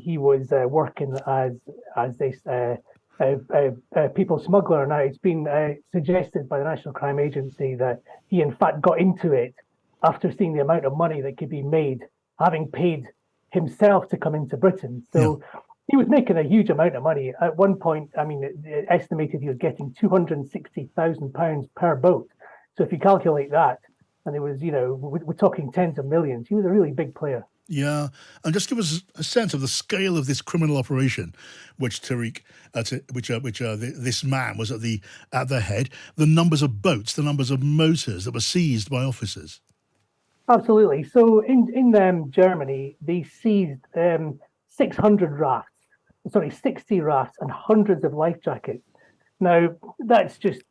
he was working as this people smuggler. Now, it's been suggested by the National Crime Agency that he, in fact, got into it after seeing the amount of money that could be made, having paid himself to come into Britain. So he was making a huge amount of money. At one point, I mean, it estimated he was getting £260,000 per boat. So if you calculate that, and it was, we're talking tens of millions. He was a really big player. Yeah, and just give us a sense of the scale of this criminal operation, which Tariq, this man was at the head. The numbers of boats, the numbers of motors that were seized by officers. Absolutely. So in Germany, they seized 600 rafts, 60 rafts, and hundreds of life jackets. Now that's just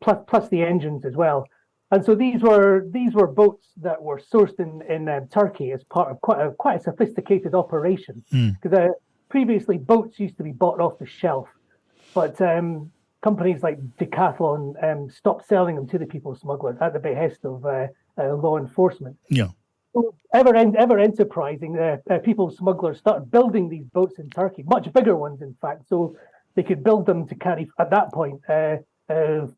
plus the engines as well. And so these were boats that were sourced in Turkey as part of quite a sophisticated operation. Because previously boats used to be bought off the shelf, but companies like Decathlon stopped selling them to the people smugglers at the behest of law enforcement. Yeah. So ever enterprising, people smugglers started building these boats in Turkey, much bigger ones, in fact, so they could build them to carry at that point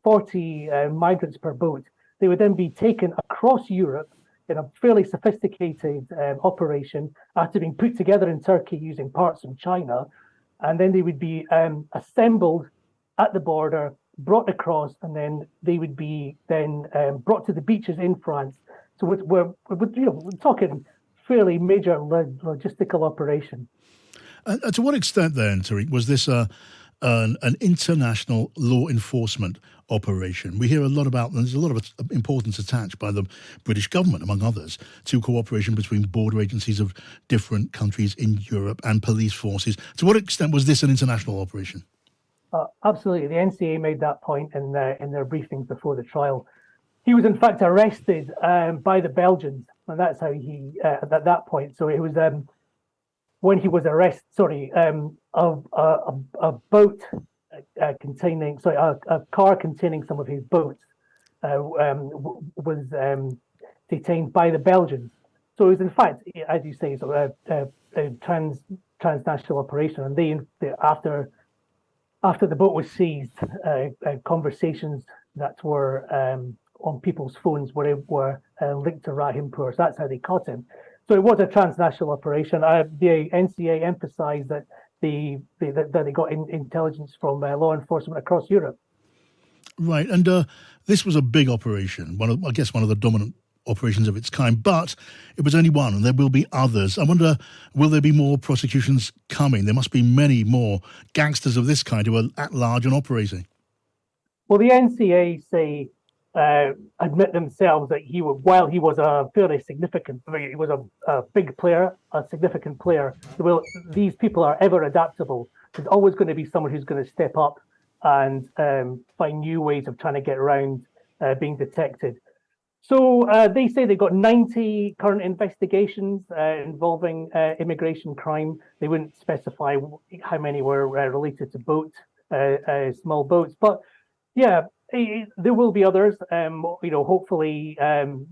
40 migrants per boat. They would then be taken across Europe in a fairly sophisticated operation after being put together in Turkey using parts from China. And then they would be assembled at the border, brought across, and then they would be brought to the beaches in France. So we're talking fairly major logistical operation. To what extent then, Tariq, was this an international law enforcement operation? We hear a lot about, and there's a lot of importance attached by the British government, among others, to cooperation between border agencies of different countries in Europe and police forces. To what extent was this an international operation? Absolutely. The NCA made that point in their briefings before the trial. He was in fact arrested by the Belgians, and that's how he at that point. So it was when he was arrested. A boat containing, a car containing some of his boats was detained by the Belgians. So it was in fact, as you say, a transnational operation. And they after the boat was seized, conversations that were on people's phones were linked to Rahimpur. So that's how they caught him. So it was a transnational operation. The NCA emphasised that they got intelligence from law enforcement across Europe. Right, and this was a big operation. One of the dominant operations of its kind, but it was only one, and there will be others. I wonder, will there be more prosecutions coming? There must be many more gangsters of this kind who are at large and operating. Well, the NCA say admit themselves that while he was a fairly significant, he was a big player, a significant player. These people are ever adaptable. There's always going to be someone who's going to step up and find new ways of trying to get around being detected. So they say they've got 90 current investigations involving immigration crime. They wouldn't specify how many were related to small boats, but yeah. There will be others, hopefully, the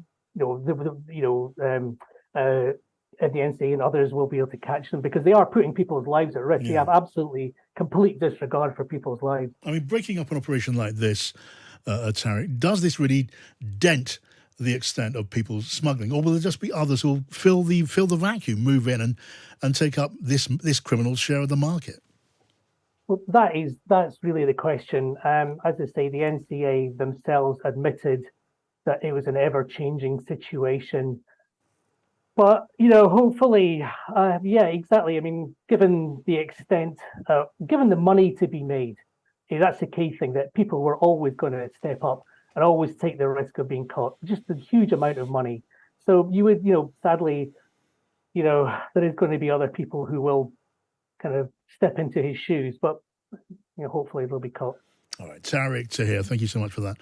NCA and others will be able to catch them because they are putting people's lives at risk. Yeah. They have absolutely complete disregard for people's lives. I mean, breaking up an operation like this, Tariq, does this really dent the extent of people smuggling, or will there just be others who will fill the vacuum, move in and take up this criminal's share of the market? Well, that's really the question. As I say, the NCA themselves admitted that it was an ever-changing situation. But, hopefully, exactly. I mean, given the extent, given the money to be made, that's the key thing, that people were always going to step up and always take the risk of being caught. Just a huge amount of money. So you would, sadly, there is going to be other people who will kind of step into his shoes, but hopefully they'll be caught. All right, Tariq Tahir, thank you so much for that.